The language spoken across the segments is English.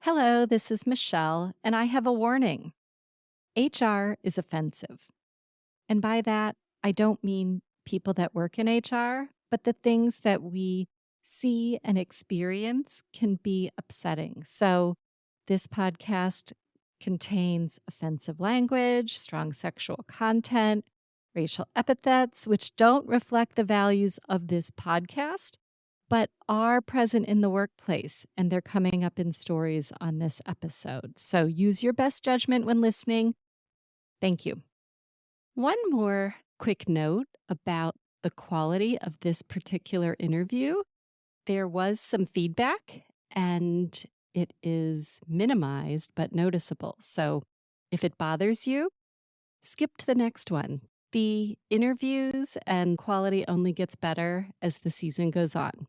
Hello, this is Michelle, and I have a warning. HR is offensive. And by that, I don't mean people that work in HR, but the things that we see and experience can be upsetting. So, this podcast contains offensive language, strong sexual content, racial epithets, which don't reflect the values of this podcast, but are present in the workplace. And they're coming up in stories on this episode. So, use your best judgment when listening. Thank you. One more quick note about the quality of this particular interview. There was some feedback and it is minimized but noticeable. So if it bothers you, skip to the next one. The interviews and quality only gets better as the season goes on.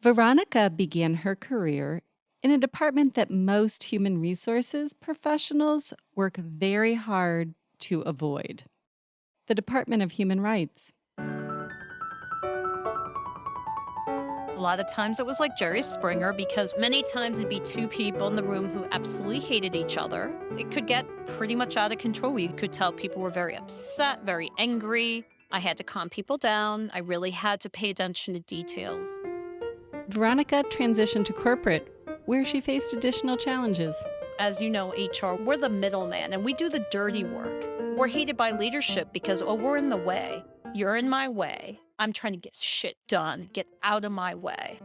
Veronica began her career in a department that most human resources professionals work very hard to avoid. The Department of Human Rights. A lot of times it was like Jerry Springer because many times it'd be two people in the room who absolutely hated each other. It could get pretty much out of control. You could tell people were very upset, very angry. I had to calm people down. I really had to pay attention to details. Veronica transitioned to corporate, where she faced additional challenges. As you know, HR, we're the middleman and we do the dirty work. We're hated by leadership because, we're in the way. You're in my way. I'm trying to get shit done. Get out of my way.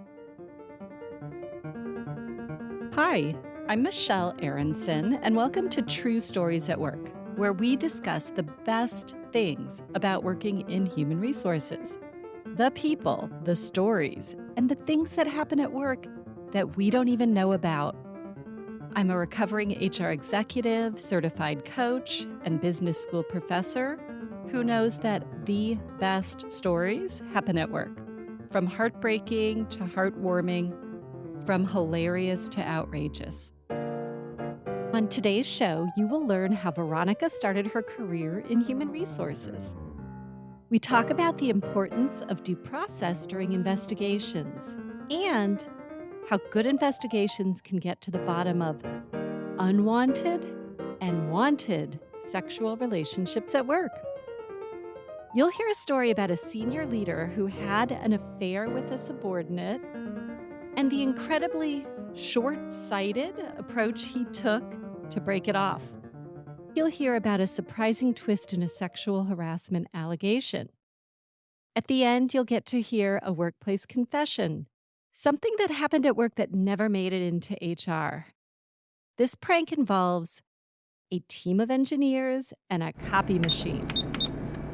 Hi, I'm Michelle Aronson, and welcome to True Stories at Work, where we discuss the best things about working in human resources. The people, the stories, and the things that happen at work that we don't even know about. I'm a recovering HR executive, certified coach, and business school professor who knows that the best stories happen at work. From heartbreaking to heartwarming, from hilarious to outrageous. On today's show, you will learn how Veronica started her career in human resources. We talk about the importance of due process during investigations and how good investigations can get to the bottom of unwanted and wanted sexual relationships at work. You'll hear a story about a senior leader who had an affair with a subordinate and the incredibly short-sighted approach he took to break it off. You'll hear about a surprising twist in a sexual harassment allegation. At the end, you'll get to hear a workplace confession, something that happened at work that never made it into HR. This prank involves a team of engineers and a copy machine.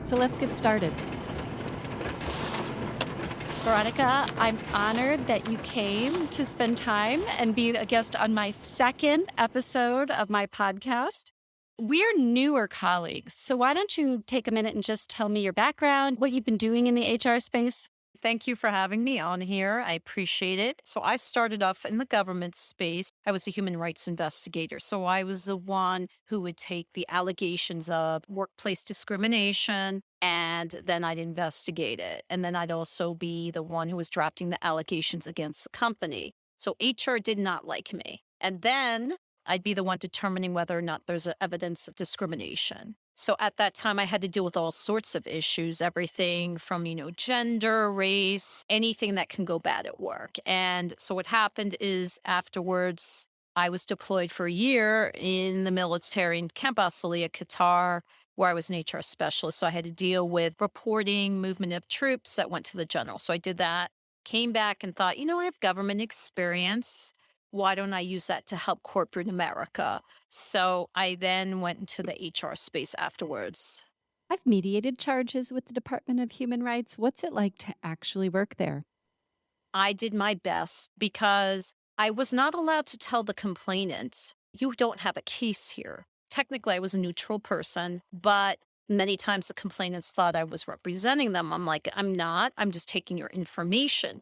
So let's get started. Veronica, I'm honored that you came to spend time and be a guest on my second episode of my podcast. We're newer colleagues, so why don't you take a minute and just tell me your background, what you've been doing in the HR space? Thank you for having me on here. I appreciate it. So I started off in the government space. I was a human rights investigator. So I was the one who would take the allegations of workplace discrimination and then I'd investigate it. And then I'd also be the one who was drafting the allegations against the company. So HR did not like me. And then I'd be the one determining whether or not there's evidence of discrimination. So at that time, I had to deal with all sorts of issues, everything from, gender, race, anything that can go bad at work. And so what happened is afterwards, I was deployed for a year in the military in Camp Assalia, Qatar, where I was an HR specialist. So I had to deal with reporting movement of troops that went to the general. So I did that, came back and thought, I have government experience. Why don't I use that to help corporate America? So I then went into the HR space afterwards. I've mediated charges with the Department of Human Rights. What's it like to actually work there? I did my best because I was not allowed to tell the complainant, you don't have a case here. Technically, I was a neutral person, but many times the complainants thought I was representing them. I'm like, I'm not. I'm just taking your information.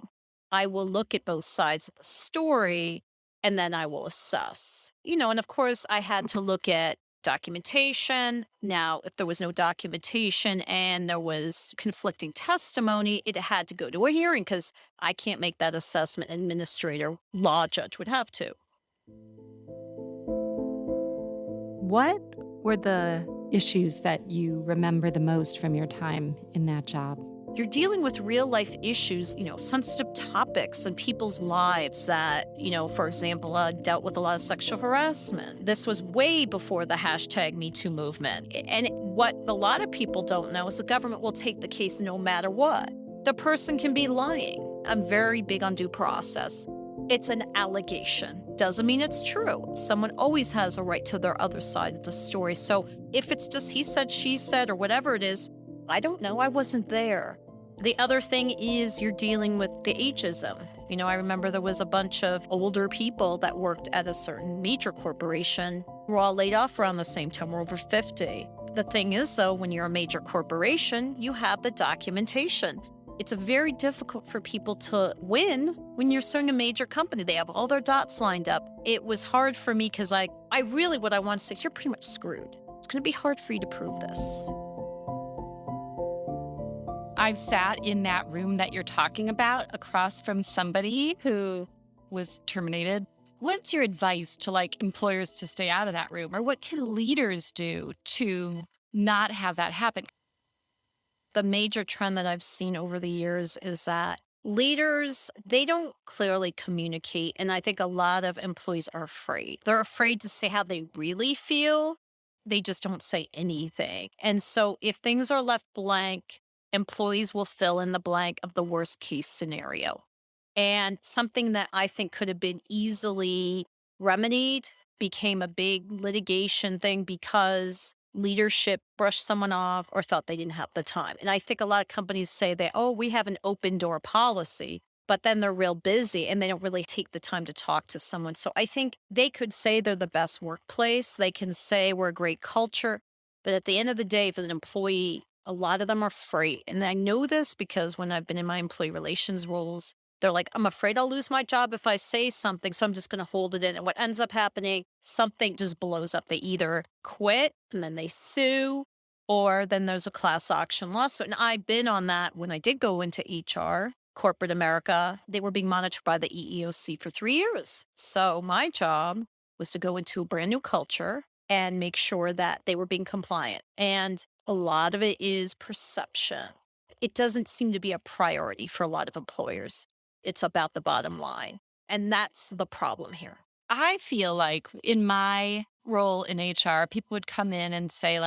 I will look at both sides of the story and then I will assess. And of course, I had to look at documentation. Now, if there was no documentation and there was conflicting testimony, it had to go to a hearing because I can't make that assessment. An administrator, law judge would have to. What were the issues that you remember the most from your time in that job? You're dealing with real life issues, sensitive topics in people's lives that, for example, dealt with a lot of sexual harassment. This was way before the hashtag Me Too movement. And what a lot of people don't know is the government will take the case no matter what. The person can be lying. I'm very big on due process. It's an allegation. Doesn't mean it's true. Someone always has a right to their other side of the story. So if it's just he said, she said, or whatever it is, I don't know. I wasn't there. The other thing is you're dealing with the ageism. I remember there was a bunch of older people that worked at a certain major corporation. We're all laid off around the same time. We're over 50. The thing is, though, when you're a major corporation, you have the documentation. It's very difficult for people to win when you're suing a major company. They have all their dots lined up. It was hard for me because what I want to say, you're pretty much screwed. It's going to be hard for you to prove this. I've sat in that room that you're talking about across from somebody who was terminated. What's your advice to employers to stay out of that room? Or what can leaders do to not have that happen? The major trend that I've seen over the years is that leaders, they don't clearly communicate. And I think a lot of employees are afraid. They're afraid to say how they really feel. They just don't say anything. And so if things are left blank, employees will fill in the blank of the worst case scenario. And something that I think could have been easily remedied became a big litigation thing because leadership brushed someone off or thought they didn't have the time. And I think a lot of companies say we have an open door policy, but then they're real busy and they don't really take the time to talk to someone. So I think they could say they're the best workplace. They can say we're a great culture. But at the end of the day, for an employee, a lot of them are afraid. And I know this because when I've been in my employee relations roles, they're like, I'm afraid I'll lose my job if I say something, so I'm just going to hold it in. And what ends up happening, something just blows up. They either quit and then they sue, or then there's a class action lawsuit. And I've been on that when I did go into HR, corporate America. They were being monitored by the EEOC for 3 years. So my job was to go into a brand new culture and make sure that they were being compliant. And a lot of it is perception. It doesn't seem to be a priority for a lot of employers. It's about the bottom line. And that's the problem here. I feel like in my role in HR, people would come in and say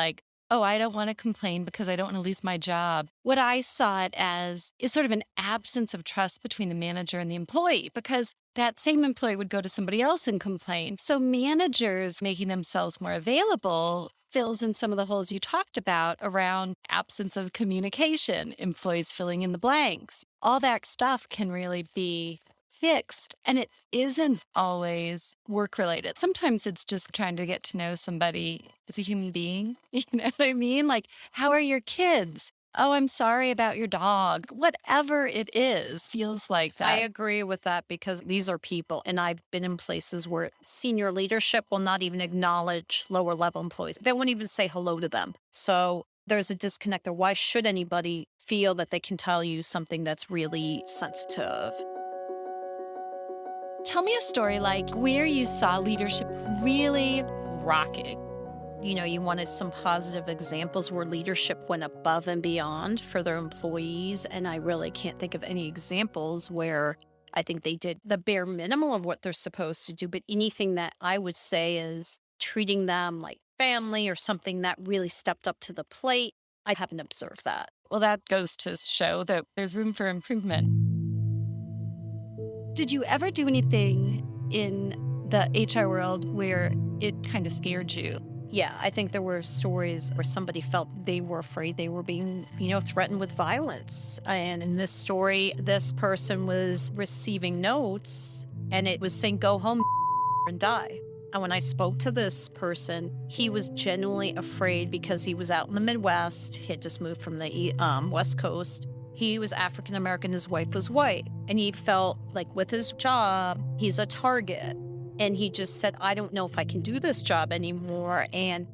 oh, I don't want to complain because I don't want to lose my job. What I saw it as is sort of an absence of trust between the manager and the employee, because that same employee would go to somebody else and complain. So managers making themselves more available fills in some of the holes you talked about around absence of communication, employees filling in the blanks. All that stuff can really be fixed. And it isn't always work related. Sometimes it's just trying to get to know somebody as a human being. You know what I mean? How are your kids? Oh, I'm sorry about your dog. Whatever it is, feels like that. I agree with that because these are people. And I've been in places where senior leadership will not even acknowledge lower level employees. They won't even say hello to them. So there's a disconnect there. Why should anybody feel that they can tell you something that's really sensitive? Tell me a story where you saw leadership really rocking. You wanted some positive examples where leadership went above and beyond for their employees. And I really can't think of any examples where I think they did the bare minimum of what they're supposed to do. But anything that I would say is treating them like family or something that really stepped up to the plate, I haven't observed that. Well, that goes to show that there's room for improvement. Did you ever do anything in the HR world where it kind of scared you? Yeah, I think there were stories where somebody felt they were afraid they were being, threatened with violence. And in this story, this person was receiving notes and it was saying, go home and die. And when I spoke to this person, he was genuinely afraid because he was out in the Midwest. He had just moved from the West Coast. He was African American, his wife was white. And he felt like with his job, he's a target. And he just said, I don't know if I can do this job anymore. And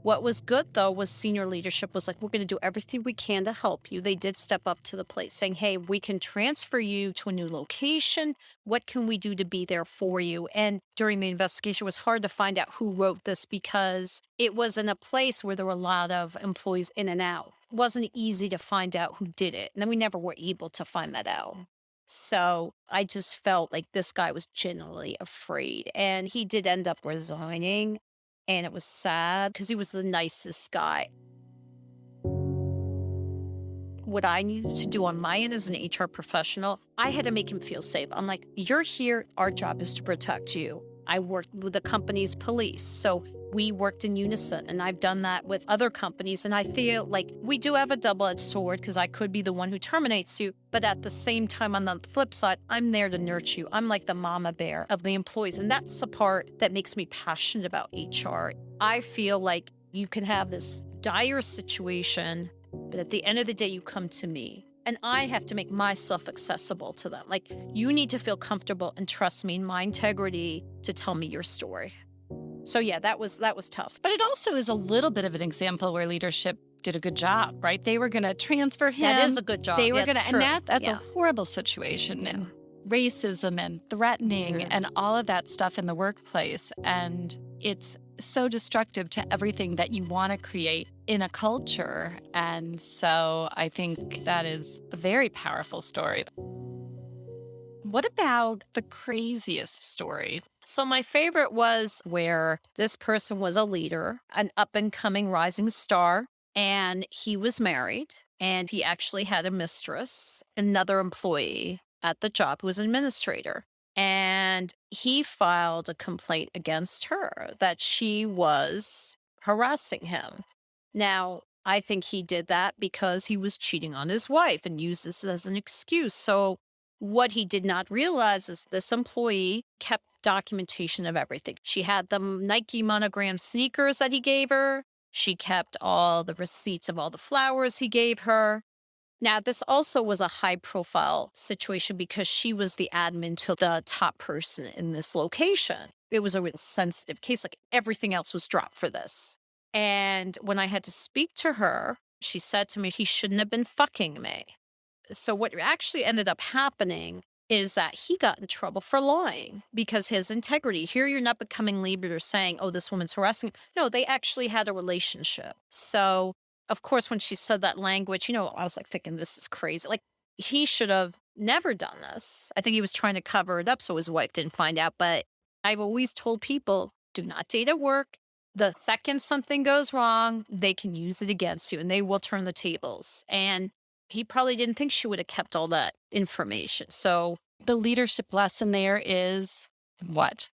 What was good though was senior leadership was like, we're going to do everything we can to help you. They did step up to the plate saying, hey, we can transfer you to a new location. What can we do to be there for you? And during the investigation, it was hard to find out who wrote this because it was in a place where there were a lot of employees in and out. It wasn't easy to find out who did it. And then we never were able to find that out. So I just felt like this guy was genuinely afraid. And he did end up resigning. And it was sad because he was the nicest guy. What I needed to do on my end as an HR professional, I had to make him feel safe. I'm like, you're here. Our job is to protect you. I worked with the company's police. So we worked in unison. And I've done that with other companies. And I feel like we do have a double-edged sword because I could be the one who terminates you. But at the same time, on the flip side, I'm there to nurture you. I'm like the mama bear of the employees. And that's the part that makes me passionate about HR. I feel like you can have this dire situation, but at the end of the day, you come to me. And I have to make myself accessible to them. Like, you need to feel comfortable and trust me in my integrity to tell me your story. So yeah, that was tough. But it also is a little bit of an example where leadership did a good job, right? They were going to transfer him. That is a good job. They were Yeah, going to, it's and true. that's Yeah. a horrible situation. And racism and threatening and all of that stuff in the workplace. And it's so destructive to everything that you want to create in a culture. And so I think that is a very powerful story. What about the craziest story? So my favorite was where this person was a leader, an up-and-coming rising star, and he was married, and he actually had a mistress, another employee at the job who was an administrator. And he filed a complaint against her that she was harassing him. Now, I think he did that because he was cheating on his wife and used this as an excuse. So what he did not realize is this employee kept documentation of everything. She had the Nike monogram sneakers that he gave her. She kept all the receipts of all the flowers he gave her. Now, this also was a high-profile situation because she was the admin to the top person in this location. It was a real sensitive case. Like, everything else was dropped for this. And when I had to speak to her, she said to me, he shouldn't have been fucking me. So what actually ended up happening is that he got in trouble for lying because his integrity. Here you're not becoming leader saying, oh, this woman's harassing. No, they actually had a relationship. So of course, when she said that language, I was like thinking, this is crazy. Like, he should have never done this. I think he was trying to cover it up so his wife didn't find out. But I've always told people, do not date at work. The second something goes wrong, they can use it against you and they will turn the tables. And he probably didn't think she would have kept all that information. So the leadership lesson there is what?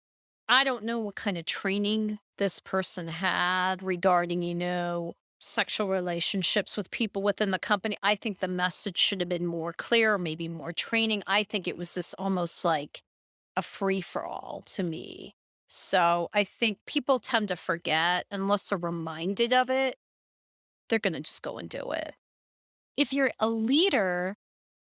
I don't know what kind of training this person had regarding, sexual relationships with people within the company. I think the message should have been more clear, maybe more training. I think it was just almost like a free-for-all to me. So I think people tend to forget, unless they're reminded of it, they're going to just go and do it. If you're a leader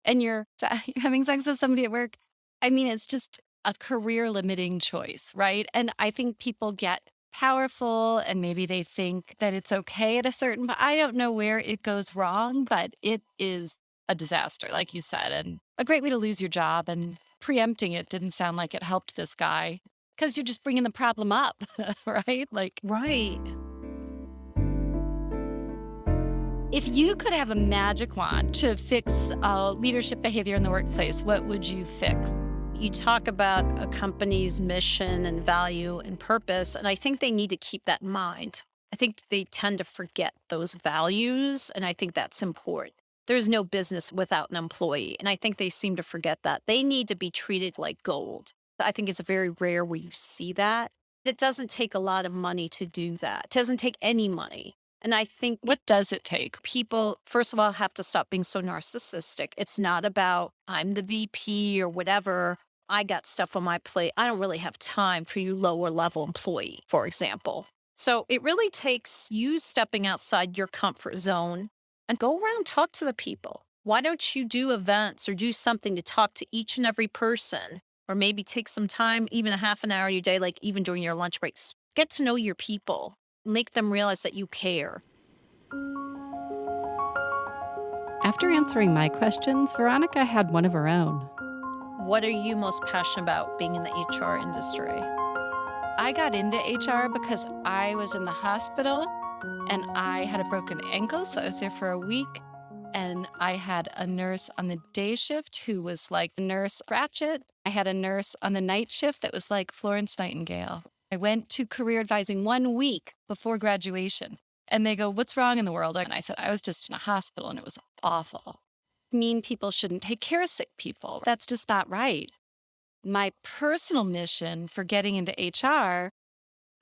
and you're having sex with somebody at work, I mean, it's just a career limiting choice, right? And I think people get powerful and maybe they think that it's okay at a certain, but I don't know where it goes wrong, but it is a disaster, like you said, and a great way to lose your job. And preempting it didn't sound like it helped this guy because you're just bringing the problem up, right? Right. If you could have a magic wand to fix leadership behavior in the workplace, what would you fix? You talk about a company's mission and value and purpose, and I think they need to keep that in mind. I think they tend to forget those values, and I think that's important. There's no business without an employee, and I think they seem to forget that. They need to be treated like gold. I think it's very rare where you see that. It doesn't take a lot of money to do that. It doesn't take any money. And I think what does it take? People, first of all, have to stop being so narcissistic. It's not about I'm the VP or whatever. I got stuff on my plate. I don't really have time for you lower level employee, for example. So it really takes you stepping outside your comfort zone and go around, talk to the people. Why don't you do events or do something to talk to each and every person, or maybe take some time, even a half an hour a day, like even during your lunch breaks, get to know your people. make them realize that you care. After answering my questions, Veronica had one of her own. What are you most passionate about being in the HR industry? I got into HR because I was in the hospital and I had a broken ankle. So I was there for a week. And I had a nurse on the day shift who was like Nurse Ratchet. I had a nurse on the night shift that was like Florence Nightingale. I went to career advising 1 week before graduation. And they go, "What's wrong in the world?" And I said, "I was just in a hospital and it was awful. Mean people shouldn't take care of sick people. That's just not right." My personal mission for getting into HR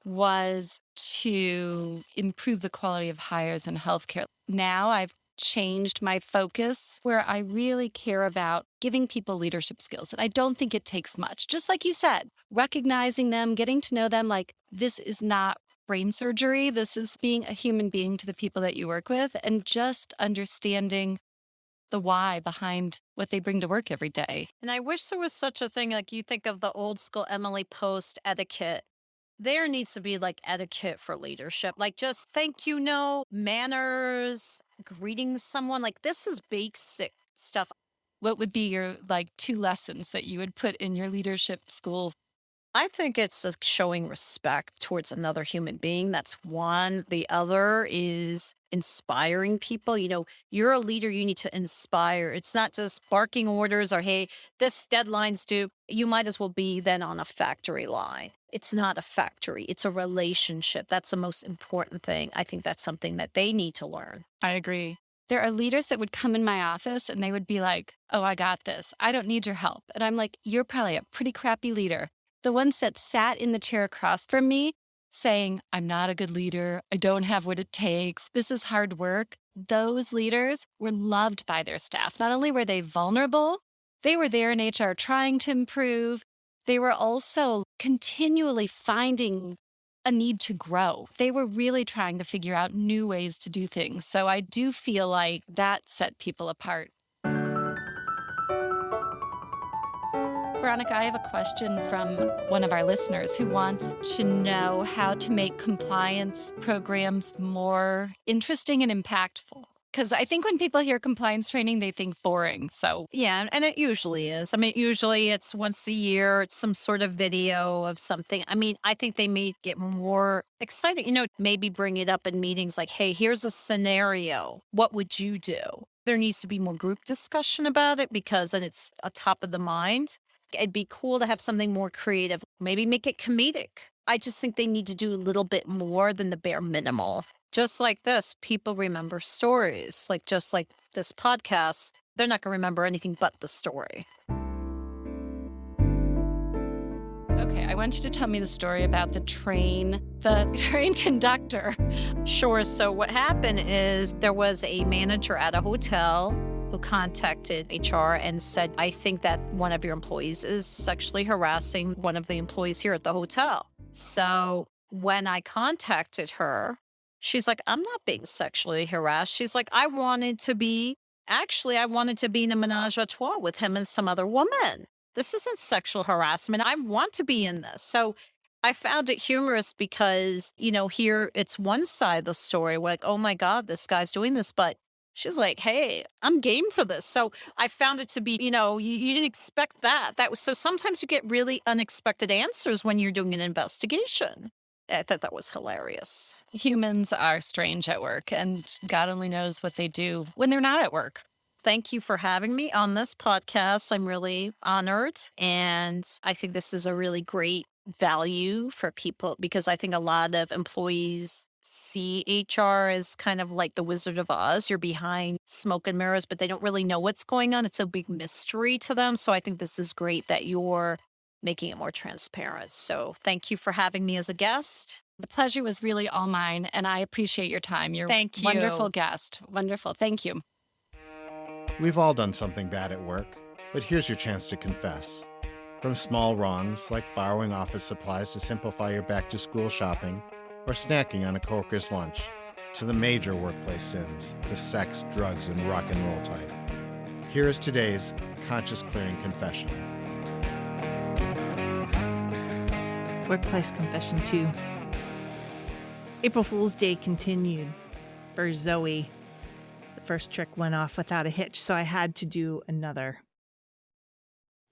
was to improve the quality of hires in healthcare. Now I've changed my focus where I really care about giving people leadership skills. And I don't think it takes much. Just like you said, recognizing them, getting to know them, like this is not brain surgery. This is being a human being to the people that you work with and just understanding the why behind what they bring to work every day. And I wish there was such a thing, like you think of the old school Emily Post etiquette. There needs to be like etiquette for leadership, like just thank you note, manners, greeting someone. Like this is basic stuff. What would be your like 2 lessons that you would put in your leadership school? I think it's showing respect towards another human being. That's one. The other is inspiring people. You know, you're a leader, you need to inspire. It's not just barking orders or, hey, this deadline's due. You might as well be then on a factory line. It's not a factory, it's a relationship. That's the most important thing. I think that's something that they need to learn. I agree. There are leaders that would come in my office and they would be like, "Oh, I got this. I don't need your help." And I'm like, "You're probably a pretty crappy leader." The ones that sat in the chair across from me saying, "I'm not a good leader. I don't have what it takes. This is hard work." Those leaders were loved by their staff. Not only were they vulnerable, they were there in HR trying to improve. They were also continually finding a need to grow. They were really trying to figure out new ways to do things. So I do feel like that set people apart. Veronica, I have a question from one of our listeners who wants to know how to make compliance programs more interesting and impactful. Because I think when people hear compliance training, they think boring. So Yeah, and it usually is. I mean, usually it's once a year, it's some sort of video of something. I mean, I think they may get more excited, maybe bring it up in meetings like, hey, here's a scenario. What would you do? There needs to be more group discussion about it because then it's a top of the mind. It'd be cool to have something more creative, maybe make it comedic. I just think they need to do a little bit more than the bare minimal. Just like this, people remember stories. Like just like this podcast, they're not going to remember anything but the story. Okay, I want you to tell me the story about the train conductor. Sure. So what happened is there was a manager at a hotel who contacted HR and said, "I think that one of your employees is sexually harassing one of the employees here at the hotel." So when I contacted her, she's like, "I'm not being sexually harassed." She's like, I wanted to be in a menage a trois with him and some other woman. This isn't sexual harassment. I want to be in this." So I found it humorous because, here it's one side of the story. We're like, oh my God, this guy's doing this. But she's like, hey, I'm game for this. So I found it to be, you didn't expect that. So sometimes you get really unexpected answers when you're doing an investigation. I thought that was hilarious. Humans are strange at work, and God only knows what they do when they're not at work. Thank you for having me on this podcast. I'm really honored. And I think this is a really great value for people because I think a lot of employees see HR as kind of like the Wizard of Oz. You're behind smoke and mirrors, but they don't really know what's going on. It's a big mystery to them. So I think this is great that you're making it more transparent. So thank you for having me as a guest. The pleasure was really all mine, and I appreciate your time. You're Thank you. a wonderful guest. Wonderful. Thank you. We've all done something bad at work, but here's your chance to confess. From small wrongs like borrowing office supplies to simplify your back-to-school shopping or snacking on a coworker's lunch, to the major workplace sins, the sex, drugs, and rock and roll type. Here is today's conscious clearing confession. Workplace confession 2. April Fool's Day continued for Zoe. The first trick went off without a hitch, so I had to do another.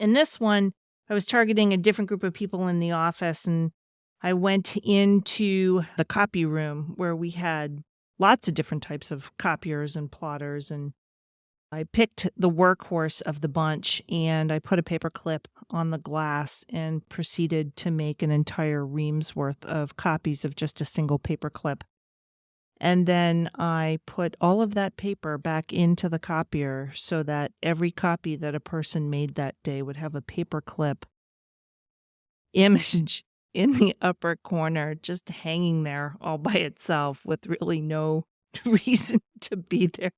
In this one, I was targeting a different group of people in the office, and I went into the copy room where we had lots of different types of copiers and plotters, and I picked the workhorse of the bunch, and I put a paper clip on the glass and proceeded to make an entire ream's worth of copies of just a single paper clip. And then I put all of that paper back into the copier so that every copy that a person made that day would have a paper clip image in the upper corner, just hanging there all by itself with really no reason to be there.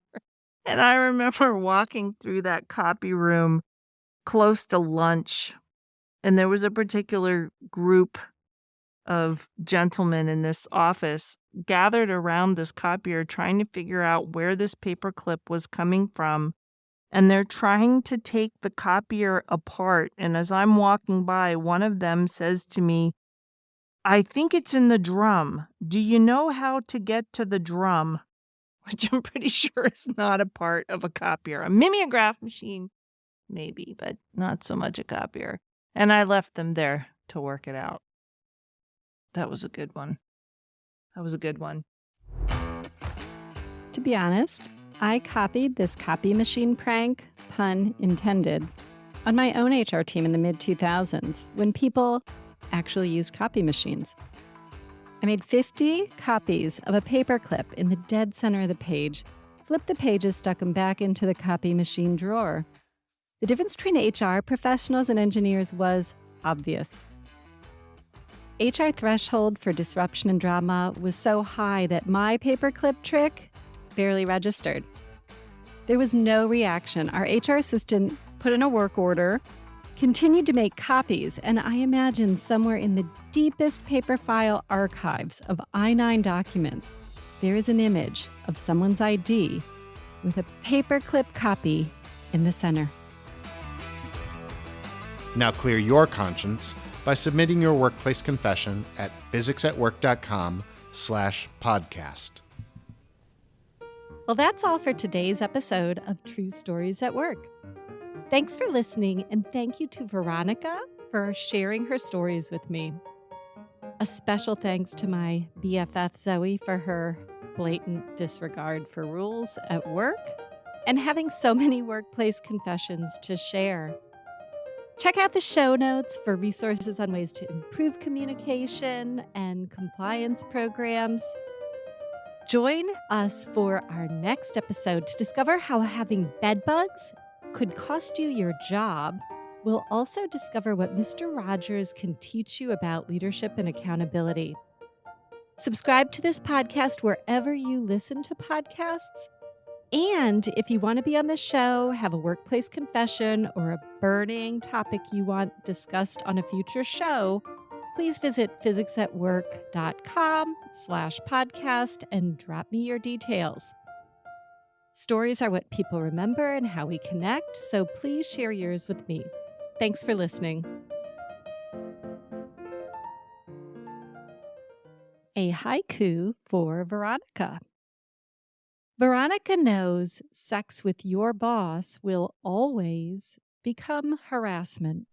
And I remember walking through that copy room close to lunch, and there was a particular group of gentlemen in this office gathered around this copier trying to figure out where this paper clip was coming from. And they're trying to take the copier apart. And as I'm walking by, one of them says to me, "I think it's in the drum. Do you know how to get to the drum?" Which I'm pretty sure is not a part of a copier. A mimeograph machine, maybe, but not so much a copier. And I left them there to work it out. That was a good one. To be honest, I copied this copy machine prank, pun intended, on my own HR team in the mid-2000s when people actually used copy machines. I made 50 copies of a paper clip in the dead center of the page, flipped the pages, stuck them back into the copy machine drawer. The difference between HR professionals and engineers was obvious. HR threshold for disruption and drama was so high that my paperclip trick barely registered. There was no reaction. Our HR assistant put in a work order, continued to make copies, and I imagine somewhere in the deepest paper file archives of I-9 documents, there is an image of someone's ID with a paperclip copy in the center. Now clear your conscience by submitting your workplace confession at physicsatwork.com/podcast. Well, that's all for today's episode of True Stories at Work. Thanks for listening, and thank you to Veronica for sharing her stories with me. A special thanks to my BFF Zoe for her blatant disregard for rules at work and having so many workplace confessions to share. Check out the show notes for resources on ways to improve communication and compliance programs. Join us for our next episode to discover how having bed bugs could cost you your job. We'll also discover what Mr. Rogers can teach you about leadership and accountability. Subscribe to this podcast wherever you listen to podcasts. And if you want to be on the show, have a workplace confession, or a burning topic you want discussed on a future show, please visit physicsatwork.com/podcast and drop me your details. Stories are what people remember and how we connect, so please share yours with me. Thanks for listening. A haiku for Veronica. Veronica knows sex with your boss will always become harassment.